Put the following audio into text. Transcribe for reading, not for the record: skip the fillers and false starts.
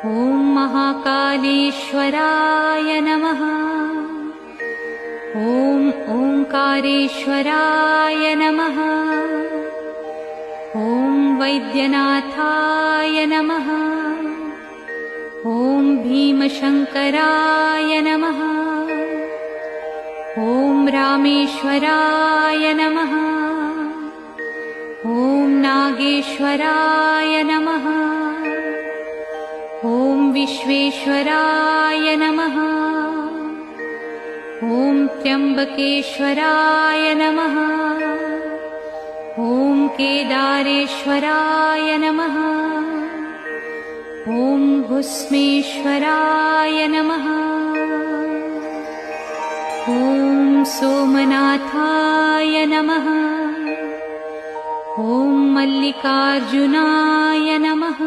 ॐ महाकालेश्वराय नमः। ॐ ओंकारेश्वराय नमः। ॐ वैद्यनाथाय नमः। ॐ भीमशंकराय नमः। ॐ रामेश्वराय नमः। ॐ नागेश्वराय नमः। ॐ विश्वेश्वराय नमः। ॐ त्र्यंबकेश्वराय नमः। ॐ केदारेश्वराय नमः। ॐ भुस्मेश्वराय नमः। ॐ सोमनाथाय नमः। ॐ मल्लिकार्जुनाय नमः।